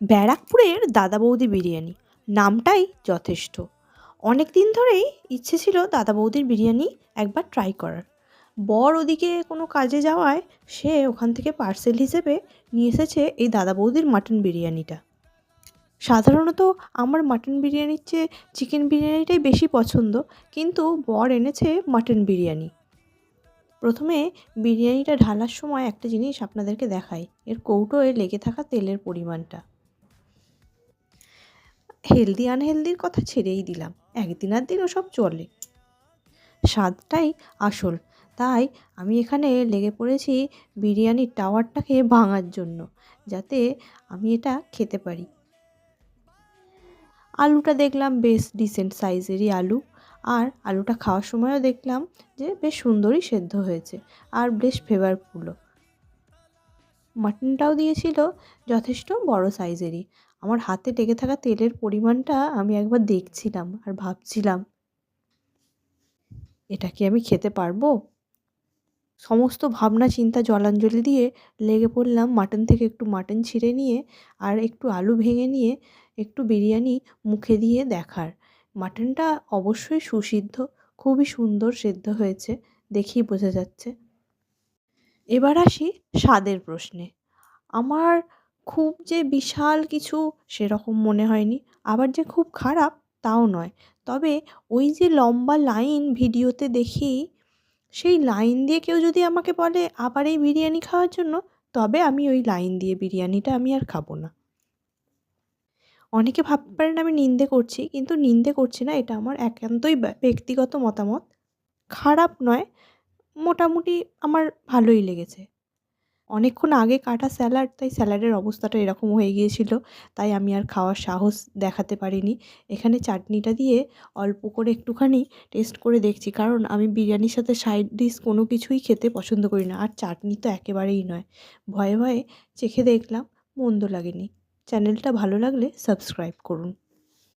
ব্যারাকপুরের দাদা বৌদি বিরিয়ানি নামটাই যথেষ্ট। অনেক দিন ধরেই ইচ্ছে ছিল দাদা বৌদির বিরিয়ানি একবার ট্রাই করার। বর ওদিকে কোনো কাজে যাওয়ায় সে ওখান থেকে পার্সেল হিসেবে নিয়ে এসেছে এই দাদা বৌদির মাটন বিরিয়ানিটা। সাধারণত আমার মাটন বিরিয়ানির চেয়ে চিকেন বিরিয়ানিটাই বেশি পছন্দ, কিন্তু বর এনেছে মাটন বিরিয়ানি। প্রথমে বিরিয়ানিটা ঢালার সময় একটা জিনিস আপনাদেরকে দেখাই, এর কৌটোয় লেগে থাকা তেলের পরিমাণটা। হেলদি আনহেলদির কথা ছেড়েই দিলাম, একদিন আর দিন ওসব চলে, স্বাদটাই আসল। তাই আমি এখানে লেগে পড়েছি বিরিয়ানির টাওয়ারটাকে ভাঙার জন্য, যাতে আমি এটা খেতে পারি। আলুটা দেখলাম বেশ ডিসেন্ট সাইজেরই আলু, আর আলুটা খাওয়ার সময়ও দেখলাম যে বেশ সুন্দরই সেদ্ধ হয়েছে আর বেশ ফ্লেভারফুলও। মাটনটাও দিয়েছিল যথেষ্ট বড় সাইজেরই। আমার হাতে লেগে থাকা তেলের পরিমাণটা আমি একবার দেখছিলাম আর ভাবছিলাম, এটা কি আমি খেতে পারবো? সমস্ত ভাবনা চিন্তা জলাঞ্জলি দিয়ে লেগে পড়লাম মাটন থেকে একটু মাটন ছিঁড়ে নিয়ে আর একটু আলু ভেঙে নিয়ে একটু বিরিয়ানি মুখে দিয়ে দেখার। মাটনটা অবশ্যই সুসিদ্ধ, খুবই সুন্দর সেদ্ধ হয়েছে, দেখেই বোঝা যাচ্ছে। এবার আসি স্বাদের প্রশ্নে। আমার খুব যে বিশাল কিছু সেরকম মনে হয়নি, আবার যে খুব খারাপ তাও নয়। তবে ওই যে লম্বা লাইন ভিডিওতে দেখি, সেই লাইন দিয়ে কেউ যদি আমাকে বলে আবার এই বিরিয়ানি খাওয়ার জন্য, তবে আমি ওই লাইন দিয়ে বিরিয়ানিটা আমি আর খাবো না। অনেকে ভাবতে পারেন আমি নিন্দে করছি, কিন্তু নিন্দে করছি না, এটা আমার একান্তই ব্যক্তিগত মতামত। খারাপ নয়, মোটামুটি আমার ভালোই লেগেছে। অনেকক্ষণ আগে কাটা স্যালাড, তাই স্যালাডের অবস্থাটা এরকম হয়ে গিয়েছিল, তাই আমি আর খাওয়ার সাহস দেখাতে পারিনি। এখানে চাটনিটা দিয়ে অল্প করে একটুখানি টেস্ট করে দেখছি, কারণ আমি বিরিয়ানির সাথে সাইড ডিশ কোনো কিছুই খেতে পছন্দ করি না, আর চাটনি তো একেবারেই নয়। ভয়ে ভয়ে চেখে দেখলাম, মন্দ লাগেনি। চ্যানেলটা ভালো লাগলে সাবস্ক্রাইব করুন।